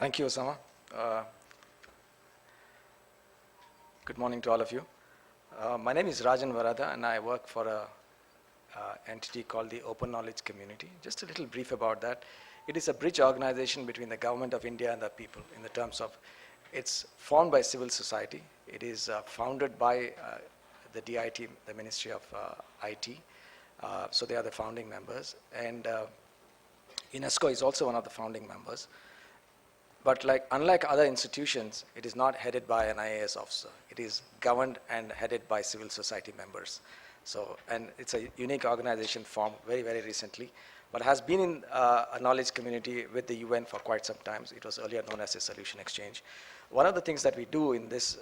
Thank you, Osama. Good morning to all of you. My name is Rajan Varada, and I work for a entity called the Open Knowledge Community. Just a little brief about that. It is a bridge organization between the government of India and the people in the terms of it's formed by civil society. It is founded by the DIT, the Ministry of IT. So they are the founding members. And UNESCO is also one of the founding members. But unlike other institutions, it is not headed by an IAS officer. It is governed and headed by civil society members. So, and it's a unique organization formed very, very recently, but has been in a knowledge community with the UN for quite some time. It was earlier known as a solution exchange. One of the things that we do in this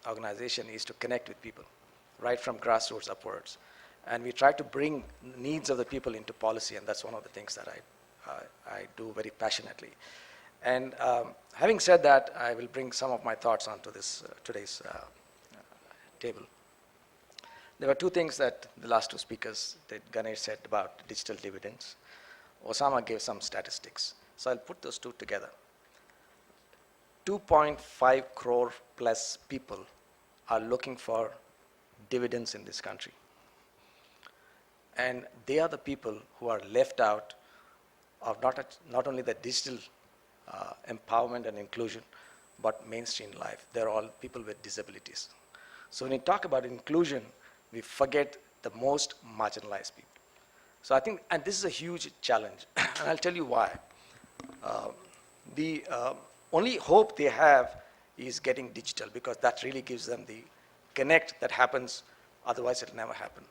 organization is to connect with people, right from grassroots upwards. And we try to bring needs of the people into policy, and that's one of the things that I do very passionately. And having said that, I will bring some of my thoughts onto this today's table. There were two things that the last two speakers, that Ganesh said about digital dividends. Osama gave some statistics. So I'll put those two together. 2.5 crore plus people are looking for dividends in this country. And they are the people who are left out of not only the digital empowerment and inclusion, but mainstream life. They're all people with disabilities. So when we talk about inclusion, we forget the most marginalized people. So I think, and this is a huge challenge, and I'll tell you why. The only hope they have is getting digital, because that really gives them the connect that happens, otherwise it'll never happen.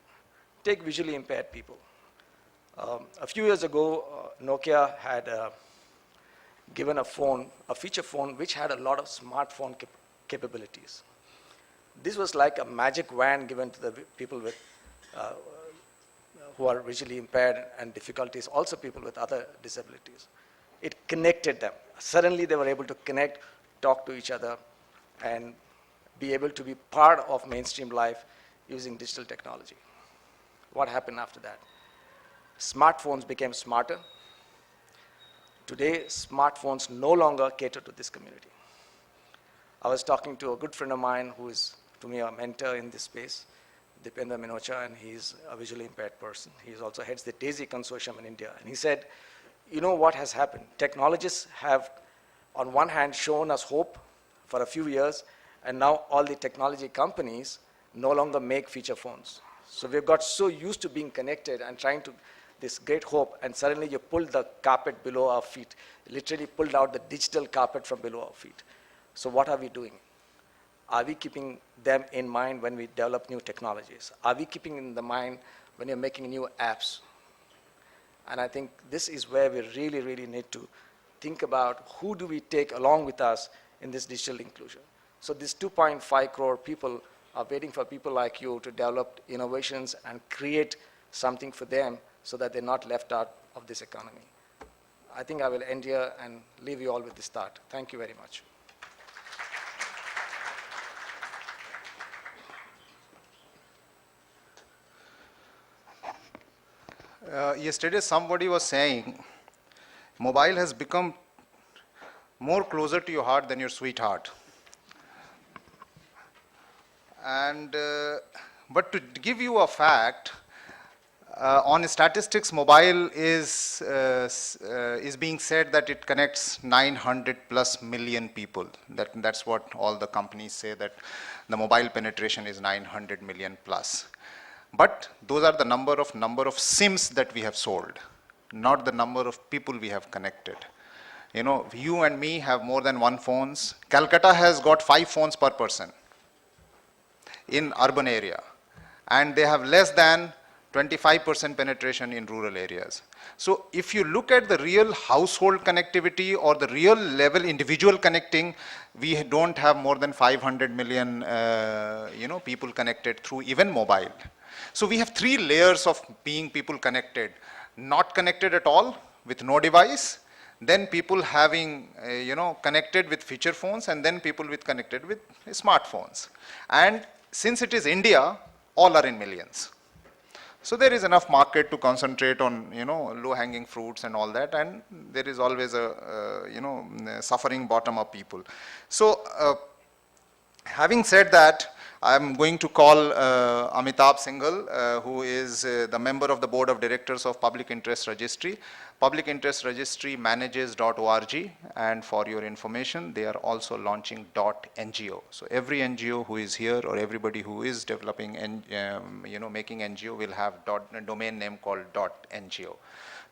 Take visually impaired people. A few years ago, Nokia had given a phone, a feature phone, which had a lot of smartphone capabilities. This was like a magic wand given to the people with, who are visually impaired and difficulties, also people with other disabilities. It connected them. Suddenly they were able to connect, talk to each other, and be able to be part of mainstream life using digital technology. What happened after that? Smartphones became smarter. Today, smartphones no longer cater to this community. I was talking to a good friend of mine who is, to me, a mentor in this space, Dipendra Minocha, and he's a visually impaired person. He also heads the DAISY consortium in India. And he said, you know what has happened? Technologists have, on one hand, shown us hope for a few years, and now all the technology companies no longer make feature phones. So we've got so used to being connected and trying to this great hope, and suddenly you pulled the carpet below our feet, literally pulled out the digital carpet from below our feet. So what are we doing? Are we keeping them in mind when we develop new technologies? Are we keeping in the mind when you're making new apps? And I think this is where we really, really need to think about who do we take along with us in this digital inclusion. So these 2.5 crore people are waiting for people like you to develop innovations and create something for them so that they're not left out of this economy. I think I will end here and leave you all with this thought. Thank you very much. Yesterday somebody was saying, mobile has become more closer to your heart than your sweetheart. And, but to give you a fact, on statistics, mobile is being said that it connects 900 plus million people. That's what all the companies say, that the mobile penetration is 900 million plus. But those are the number of SIMs that we have sold, not the number of people we have connected. You know, you and me have more than one phones. Calcutta has got 5 phones per person in urban area, and they have less than 25% penetration in rural areas. So if you look at the real household connectivity or the real level individual connecting, we don't have more than 500 million people connected through even mobile. So we have 3 layers of being people connected: not connected at all with no device, then people having connected with feature phones, and then people with connected with smartphones. And since it is India, all are in millions. So there is enough market to concentrate on, low-hanging fruits and all that, and there is always a, suffering bottom-up people. So having said that, I'm going to call Amitabh Singhal, who is the member of the board of directors of Public Interest Registry. Public Interest Registry manages .org, and for your information, they are also launching .ngo. So every NGO who is here, or everybody who is developing, making NGO, will have domain name called .ngo.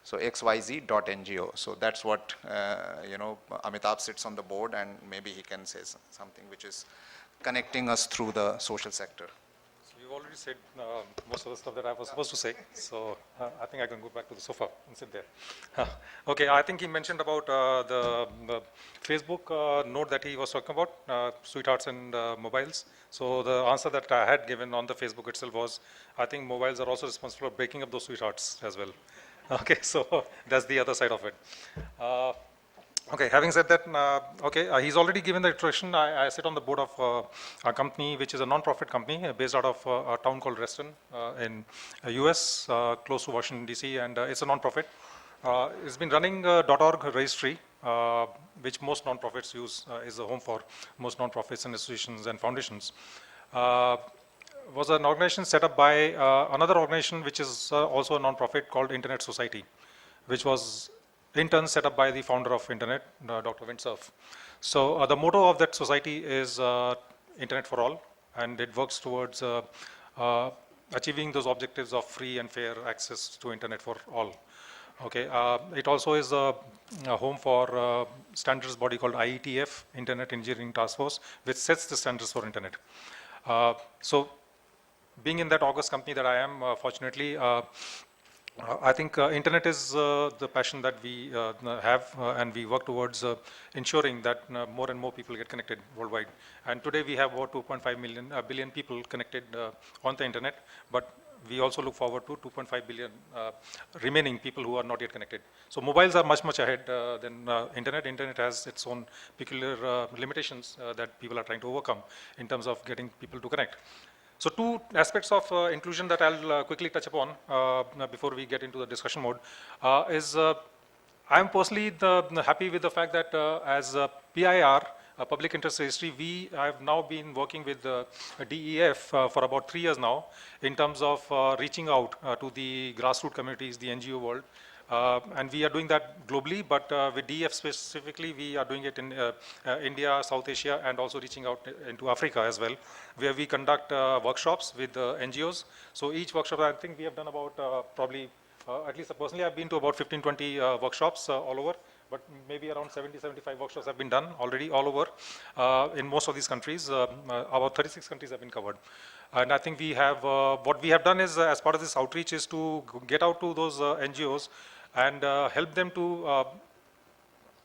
So xyz.ngo. So that's what, Amitabh sits on the board, and maybe he can say something which is connecting us through the social sector. So you've already said most of the stuff that I was supposed to say, so I think I can go back to the sofa and sit there. Okay, I think he mentioned about the Facebook note that he was talking about, sweethearts and mobiles. So the answer that I had given on the Facebook itself was, I think mobiles are also responsible for breaking up those sweethearts as well. Okay, so that's the other side of it. Okay, having said that, he's already given the introduction. I sit on the board of a company which is a non-profit company based out of a town called Reston in US, close to Washington, DC, and it's a non-profit. It's been running .org registry, which most non-profits use, is a home for most non-profits and institutions and foundations. Was an organization set up by another organization which is also a non-profit called Internet Society, which was in turn set up by the founder of Internet, Dr. Vint Cerf. So the motto of that society is Internet for all, and it works towards achieving those objectives of free and fair access to Internet for all. Okay, it also is a home for standards body called IETF, Internet Engineering Task Force, which sets the standards for Internet. So being in that august company that I am, fortunately, I think Internet is the passion that we have, and we work towards ensuring that more and more people get connected worldwide. And today we have about 2.5 billion people connected on the Internet, but we also look forward to 2.5 billion remaining people who are not yet connected. So mobiles are much, much ahead than Internet. Internet has its own peculiar limitations that people are trying to overcome in terms of getting people to connect. So two aspects of inclusion that I'll quickly touch upon before we get into the discussion mode is I'm personally happy with the fact that as PIR, Public Interest Registry, we have now been working with DEF for about 3 years now in terms of reaching out to the grassroots communities, the NGO world. And we are doing that globally, but with DEF specifically, we are doing it in India, South Asia, and also reaching out into Africa as well, where we conduct workshops with NGOs. So each workshop, I think we have done about probably, at least personally, I've been to about 15, 20 workshops all over, but maybe around 70, 75 workshops have been done already all over in most of these countries. About 36 countries have been covered. And I think we have, what we have done is, as part of this outreach, is to get out to those NGOs and help them to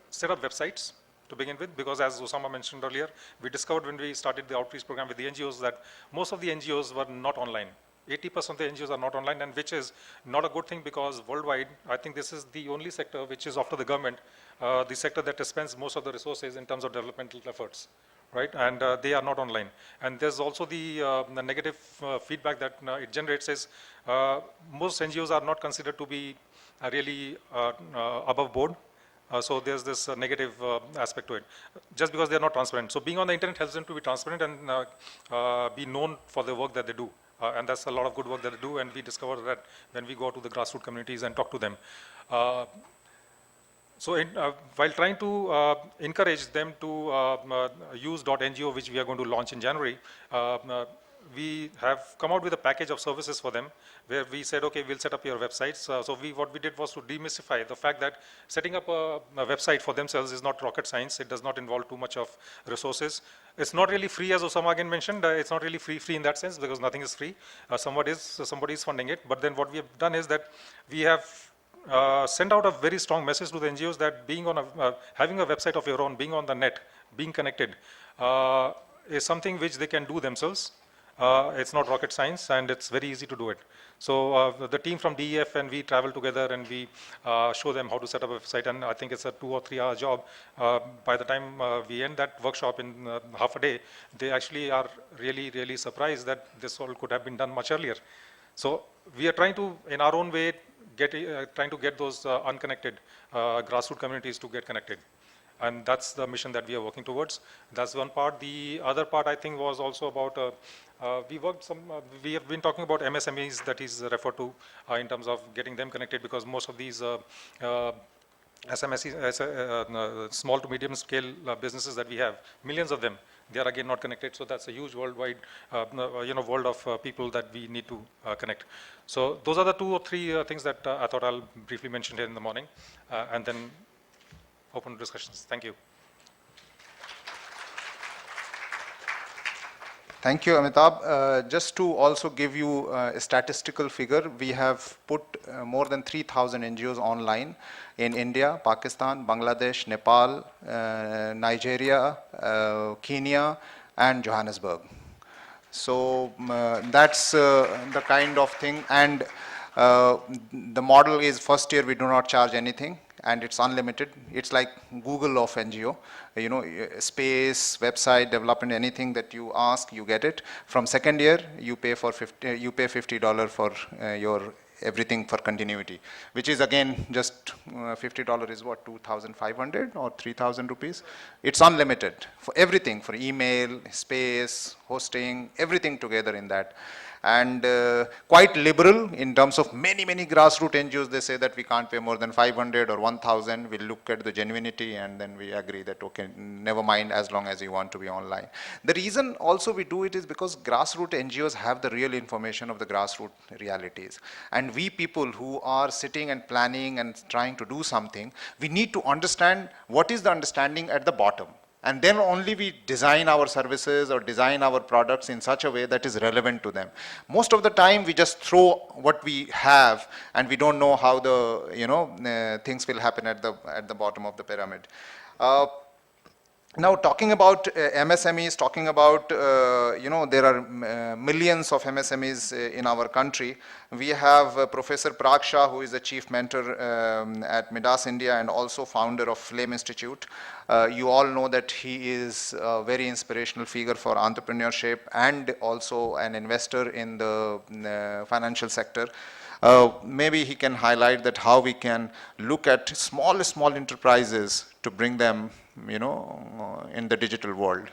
set up websites to begin with, because as Osama mentioned earlier, we discovered when we started the outreach program with the NGOs that most of the NGOs were not online. 80% of the NGOs are not online, and which is not a good thing, because worldwide, I think this is the only sector which is, after the government, the sector that spends most of the resources in terms of developmental efforts, right? And they are not online. And there's also the negative feedback that it generates is most NGOs are not considered to be really above board. So there's this negative aspect to it, just because they're not transparent. So being on the internet helps them to be transparent and be known for the work that they do. And that's a lot of good work that they do, and we discover that when we go to the grassroots communities and talk to them. So while trying to encourage them to use .ngo, which we are going to launch in January, we have come out with a package of services for them, where we said, okay, we'll set up your websites. So what we did was to demystify the fact that setting up a website for themselves is not rocket science. It does not involve too much of resources. It's not really free, as Osama again mentioned. It's not really free in that sense, because nothing is free. Somebody is funding it. But then what we have done is that we have sent out a very strong message to the NGOs that being on having a website of your own, being on the net, being connected, is something which they can do themselves. It's not rocket science, and it's very easy to do it. So the team from DEF and we travel together, and we show them how to set up a website, and I think it's a 2 or 3 hour job. By the time we end that workshop in half a day, they actually are really, really surprised that this all could have been done much earlier. So we are trying to, in our own way, trying to get those unconnected grassroots communities to get connected. And that's the mission that we are working towards. That's one part. The other part, I think, was also about, we have been talking about MSMEs that is referred to in terms of getting them connected, because most of these SMSEs, small to medium scale businesses that we have, millions of them, they are again not connected. So that's a huge worldwide, world of people that we need to connect. So those are the 2 or 3 things that I thought I'll briefly mention here in the morning, and then open discussions. Thank you. Thank you, Amitabh. Just to also give you a statistical figure, we have put more than 3,000 NGOs online in India, Pakistan, Bangladesh, Nepal, Nigeria, Kenya, and Johannesburg. So that's the kind of thing. And the model is, first year we do not charge anything, and it's unlimited. It's like Google of NGO, space, website development, anything that you ask, you get it. From second year, you pay $50 for your everything for continuity, which is again just $50 is what, 2,500 or 3,000 rupees. It's unlimited for everything, for email, space, hosting, everything together in that. And quite liberal in terms of many grassroots NGOs. They say that we can't pay more than 500 or 1,000. We'll look at the genuinity and then we agree that, okay, never mind, as long as you want to be online. The reason also we do it is because grassroots NGOs have the real information of the grassroots realities. And we people who are sitting and planning and trying to do something, we need to understand what is the understanding at the bottom. And then only we design our services or design our products in such a way that is relevant to them. Most of the time we just throw what we have and we don't know how the things will happen at the bottom of the pyramid. Now talking about MSMEs, talking about, there are millions of MSMEs in our country. We have Professor Parag Shah, who is the chief mentor at Midas India and also founder of Flame Institute. You all know that he is a very inspirational figure for entrepreneurship and also an investor in the financial sector. Maybe he can highlight that how we can look at small enterprises to bring them, in the digital world.